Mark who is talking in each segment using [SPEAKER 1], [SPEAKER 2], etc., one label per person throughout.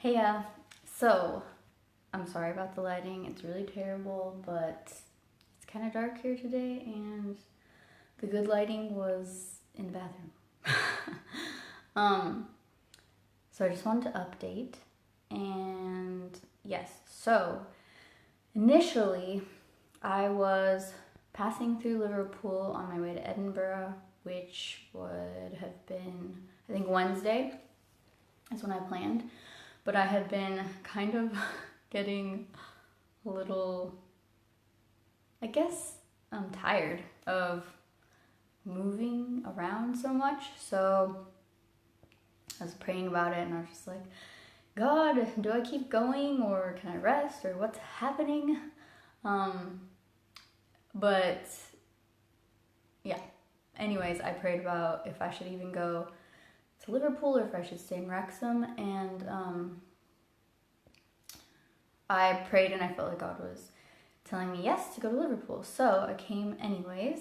[SPEAKER 1] Hey, so I'm sorry about the lighting. It's really terrible, but it's kind of dark here today, and the good lighting was in the bathroom. um, so I just wanted to update, and yes, so initially I was passing through Liverpool on my way to Edinburgh, which would have been, I think, Wednesday. That's when I planned. But I had been kind of getting a little, I guess, tired of moving around so much. So I was praying about it, and I was just like, God, do I keep going, or can I rest, or what's happening? But yeah. Anyways, I prayed about if I should even go to Liverpool or if I should stay in Wrexham, and I prayed and I felt like God was telling me yes to go to Liverpool. So I came anyways,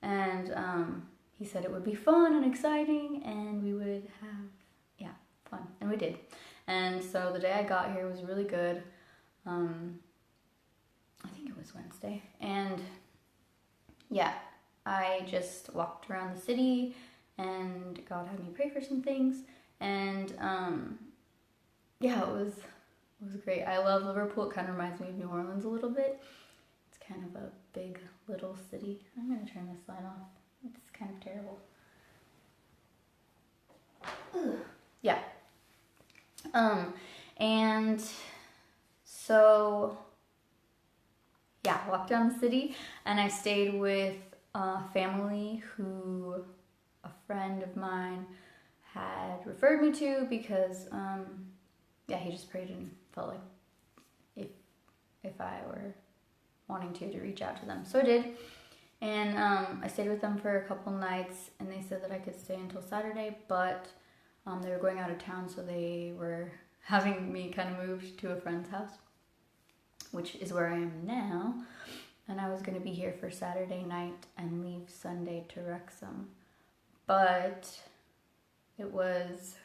[SPEAKER 1] and he said it would be fun and exciting, and we would have fun, and we did. And so the day I got here was really good. I think it was Wednesday, and yeah, I just walked around the city, and God had me pray for some things, and it was great. I love Liverpool. It kind of reminds me of New Orleans a little bit. It's kind of a big little city. I'm gonna turn this light off. It's kind of terrible. Ugh. Yeah. And so I walked down the city, and I stayed with a family who a friend of mine had referred me to because he just prayed and felt like if I were wanting to reach out to them. So I did, and I stayed with them for a couple nights, and they said that I could stay until Saturday, but they were going out of town, so they were having me kind of moved to a friend's house, which is where I am now, and I was going to be here for Saturday night and leave Sunday to Wrexham. But it was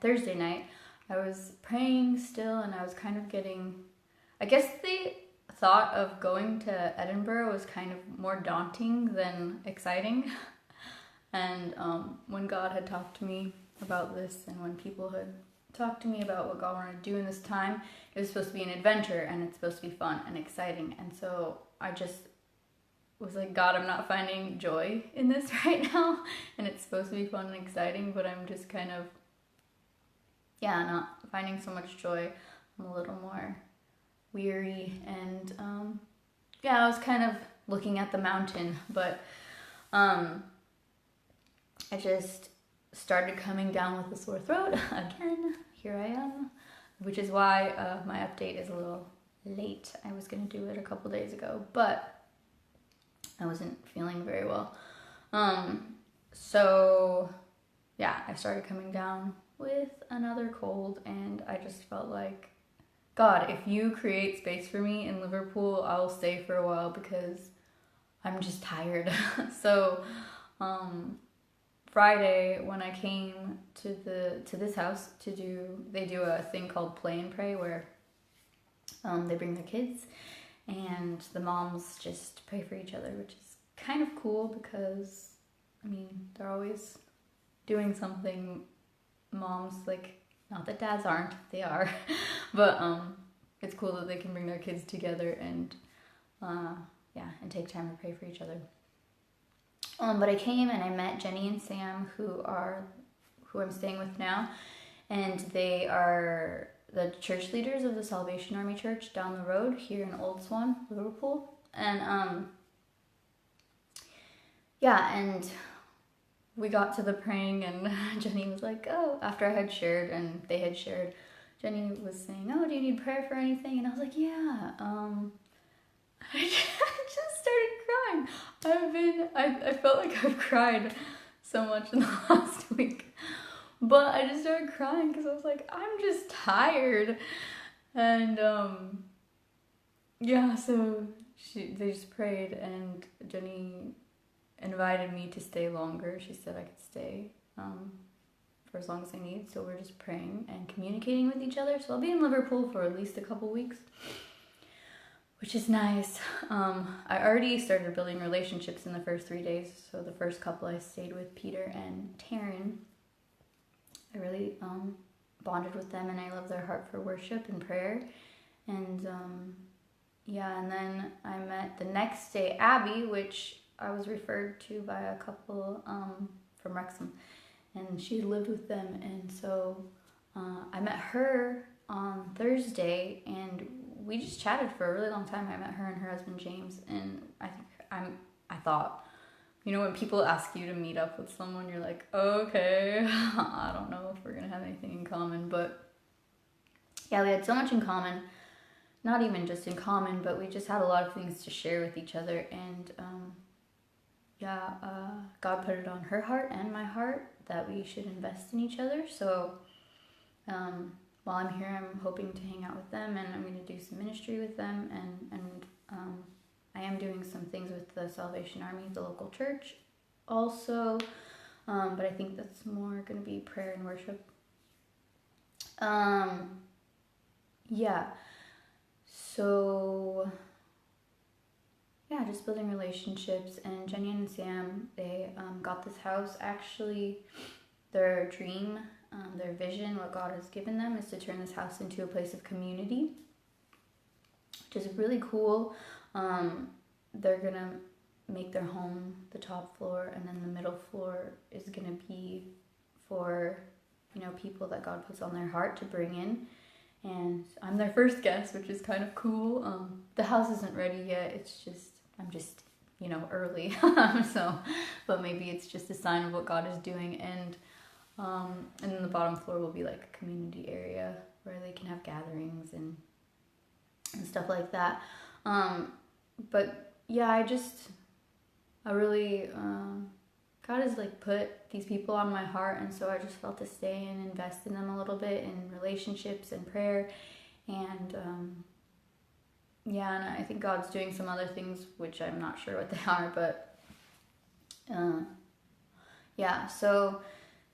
[SPEAKER 1] Thursday night. I was praying still, and I was kind of getting, I guess the thought of going to Edinburgh was kind of more daunting than exciting. And when God had talked to me about this, and when people had talked to me about what God wanted to do in this time, it was supposed to be an adventure, and it's supposed to be fun and exciting. And so I just was like, God, I'm not finding joy in this right now, and it's supposed to be fun and exciting, but I'm just kind of not finding so much joy. I'm a little more weary, and I was kind of looking at the mountain, but I just started coming down with a sore throat again. Here I am, which is why my update is a little late. I was going to do it a couple days ago, but I wasn't feeling very well. So I started coming down with another cold, and I just felt like, God, if you create space for me in Liverpool, I'll stay for a while because I'm just tired. So Friday, when I came to this house they do a thing called Play and Pray, where they bring their kids, and the moms just pray for each other, which is kind of cool because, they're always doing something. Moms, not that dads aren't, they are, but it's cool that they can bring their kids together and and take time to pray for each other. But I came and I met Jenny and Sam, who I'm staying with now, and they are the church leaders of the Salvation Army Church down the road here in Old Swan, Liverpool. And and we got to the praying, and Jenny was like, oh, after I had shared and they had shared, Jenny was saying, oh, do you need prayer for anything? And I was like, yeah. I just started crying. I felt like I've cried so much in the last week. But I just started crying because I was like, I'm just tired. And so they just prayed, and Jenny invited me to stay longer. She said I could stay for as long as I need. So we're just praying and communicating with each other. So I'll be in Liverpool for at least a couple weeks, which is nice. I already started building relationships in the first 3 days. So the first couple I stayed with, Peter and Taryn, I really bonded with them, and I love their heart for worship and prayer. And and then I met the next day Abby, which I was referred to by a couple from Wrexham, and she lived with them. And so I met her on Thursday, and we just chatted for a really long time. I met her and her husband James, and I thought, you know, when people ask you to meet up with someone, you're like, okay, I don't know if we're gonna have anything in common. But yeah, we had so much in common. Not even just in common, but we just had a lot of things to share with each other. And God put it on her heart and my heart that we should invest in each other. So while I'm here, I'm hoping to hang out with them, and I'm going to do some ministry with them. And I am doing some things with the Salvation Army, the local church also. But I think that's more going to be prayer and worship. So, just building relationships. And Jenny and Sam, they got this house. Actually, their dream, their vision, what God has given them is to turn this house into a place of community, which is really cool. They're going to make their home the top floor, and then the middle floor is going to be for, you know, people that God puts on their heart to bring in. And I'm their first guest, which is kind of cool. The house isn't ready yet. I'm just, you know, early. But maybe it's just a sign of what God is doing. And then the bottom floor will be like a community area where they can have gatherings and stuff like that. But yeah, I really, God has like put these people on my heart, and so I just felt to stay and invest in them a little bit in relationships and prayer. And and I think God's doing some other things which I'm not sure what they are, but so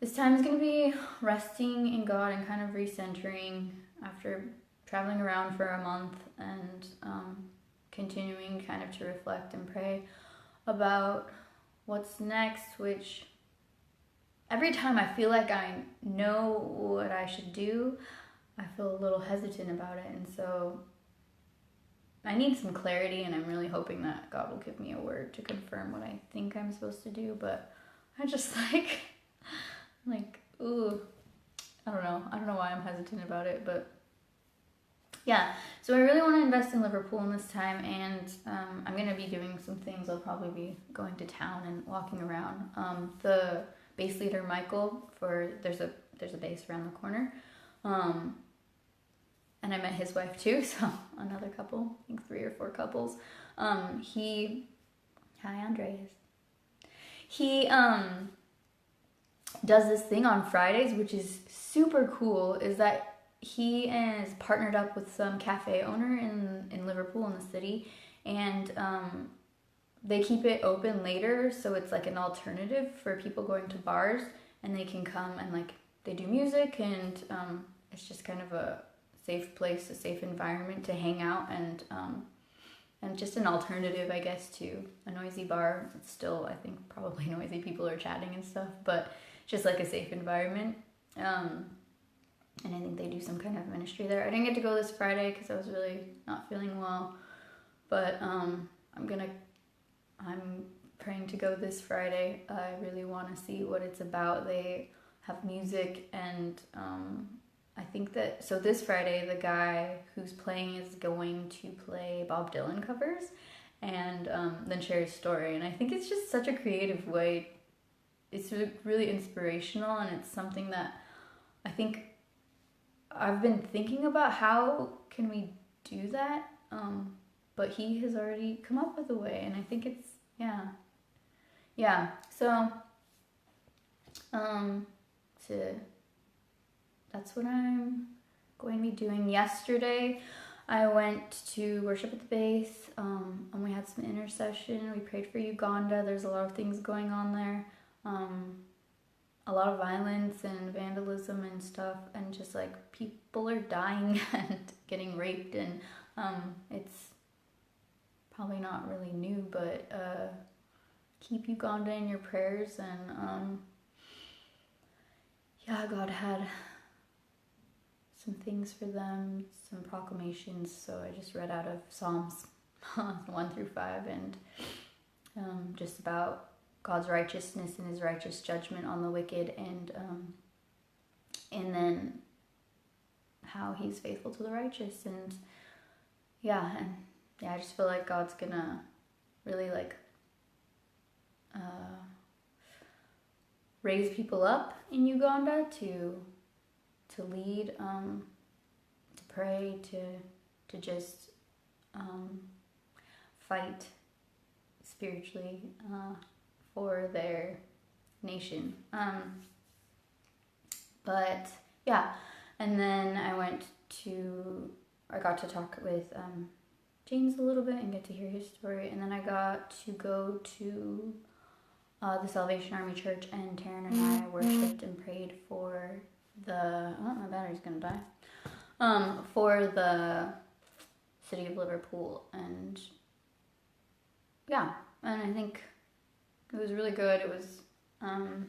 [SPEAKER 1] this time is going to be resting in God and kind of recentering after traveling around for a month, and continuing kind of to reflect and pray about what's next, which every time I feel like I know what I should do, I feel a little hesitant about it. And so I need some clarity, and I'm really hoping that God will give me a word to confirm what I think I'm supposed to do. But I just ooh, I don't know why I'm hesitant about it, but yeah, so I really want to invest in Liverpool in this time, and I'm going to be doing some things. I'll probably be going to town and walking around. The bass leader, Michael, there's a bass around the corner, and I met his wife too, so another couple, I think 3 or 4 couples. Hi Andres. He does this thing on Fridays, which is super cool, is that he is partnered up with some cafe owner in Liverpool, in the city, and they keep it open later, so it's like an alternative for people going to bars, and they can come and like they do music, and it's just kind of a safe place, a safe environment to hang out, and just an alternative, I guess, to a noisy bar. It's still, I think, probably noisy, people are chatting and stuff, but just like a safe environment. And I think they do some kind of ministry there. I didn't get to go this Friday because I was really not feeling well, but I'm praying to go this Friday. I really want to see what it's about. They have music, and I think that, so this Friday, the guy who's playing is going to play Bob Dylan covers, and then share his story. And I think it's just such a creative way. It's really inspirational, and it's something that I think I've been thinking about, how can we do that? But he has already come up with a way, and I think it's, so that's what I'm going to be doing. Yesterday, I went to worship at the base, and we had some intercession. We prayed for Uganda. There's a lot of things going on there. a lot of violence and vandalism and stuff, and just like people are dying and getting raped, and it's probably not really new, but keep Uganda in your prayers. And yeah, God had some things for them, some proclamations, so I just read out of Psalms 1 through 5, and just about God's righteousness and his righteous judgment on the wicked, and then how he's faithful to the righteous. And I just feel like God's gonna really like raise people up in Uganda to lead, to pray, to just fight spiritually for their nation. But yeah, and then I got to talk with James a little bit and get to hear his story, and then I got to go to the Salvation Army Church, and Taryn and I worshipped and prayed for my battery's gonna die, for the city of Liverpool. And yeah, and I think it was really good. It was a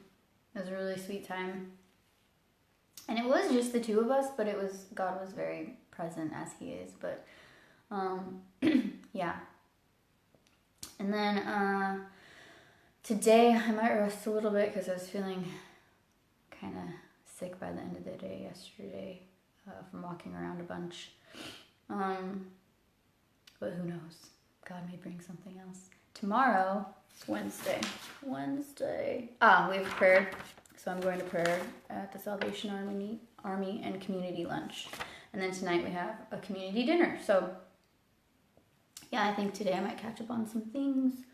[SPEAKER 1] really sweet time, and it was just the two of us, but God was very present, as he is. But yeah, and then today I might rest a little bit because I was feeling kind of sick by the end of the day yesterday from walking around a bunch. But who knows? God may bring something else. Tomorrow, it's Wednesday. We have prayer. So I'm going to prayer at the Salvation Army and community lunch. And then tonight we have a community dinner. So yeah, I think today I might catch up on some things,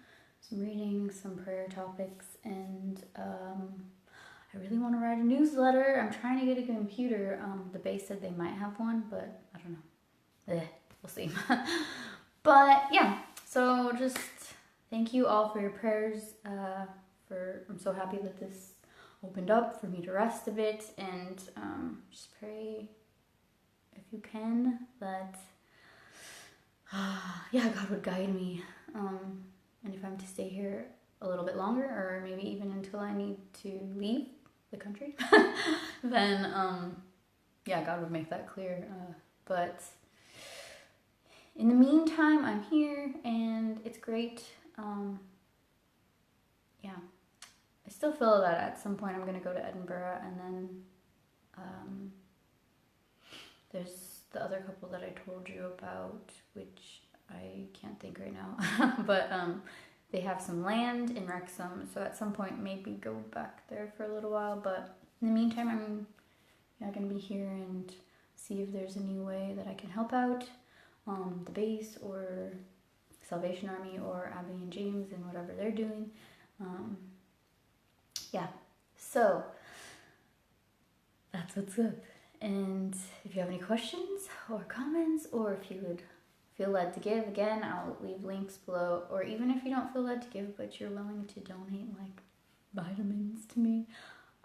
[SPEAKER 1] some reading, some prayer topics, and I really want to write a newsletter. I'm trying to get a computer. The base said they might have one, but I don't know. We'll see. But yeah, so just thank you all for your prayers. I'm so happy that this opened up for me to rest a bit, and just pray if you can that God would guide me. And if I'm to stay here a little bit longer, or maybe even until I need to leave the country, then God would make that clear. But in the meantime, I'm here, and it's great. I still feel that at some point I'm going to go to Edinburgh, and then there's the other couple that I told you about, which I can't think right now, but they have some land in Wrexham, so at some point maybe go back there for a little while. But in the meantime, I'm going to be here and see if there's a new way that I can help out the base or Salvation Army or Abby and James and whatever they're doing. So that's what's up. And if you have any questions or comments, or if you would feel led to give, again, I'll leave links below. Or even if you don't feel led to give, but you're willing to donate like vitamins to me.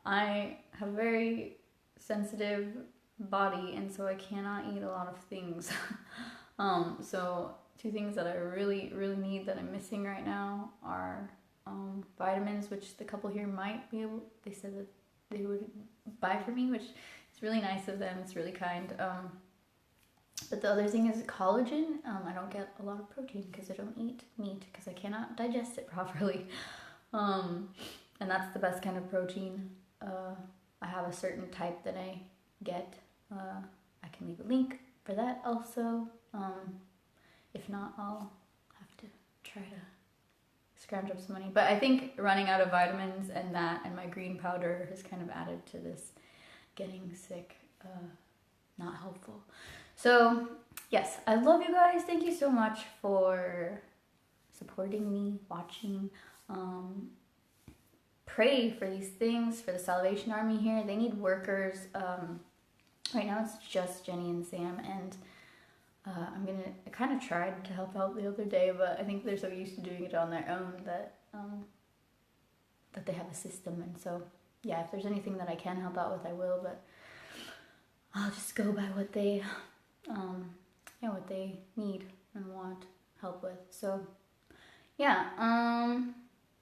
[SPEAKER 1] I have a very sensitive body, and so I cannot eat a lot of things. So 2 things that I really, really need that I'm missing right now are vitamins, which the couple here might be able, they said that they would buy for me, which is really nice of them. It's really kind. But the other thing is collagen. I don't get a lot of protein because I don't eat meat because I cannot digest it properly. And that's the best kind of protein. I have a certain type that I get. I can leave a link for that also. If not, I'll have to try to scrounge up some money. But I think running out of vitamins and that and my green powder has kind of added to this getting sick. Not helpful. So yes, I love you guys. Thank you so much for supporting me, watching. Pray for these things, for the Salvation Army here. They need workers. Right now it's just Jenny and Sam, and I kind of tried to help out the other day, but I think they're so used to doing it on their own that they have a system, and so yeah, if there's anything that I can help out with, I will, but I'll just go by what they, what they need and want help with. So, yeah, I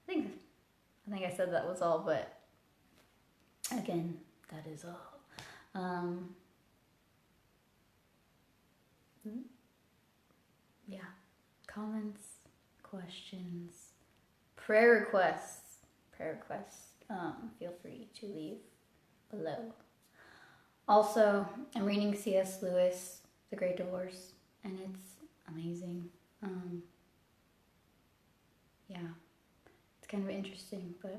[SPEAKER 1] think I said that was all, but again, that is all. Yeah, comments, questions, prayer requests, feel free to leave below. Also, I'm reading C.S. Lewis, The Great Divorce, and it's amazing. Yeah, it's kind of interesting, but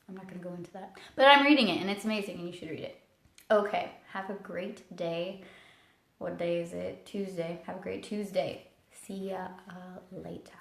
[SPEAKER 1] I'm not going to go into that. But I'm reading it, and it's amazing, and you should read it. Okay, have a great day. What day is it? Tuesday. Have a great Tuesday. See ya later.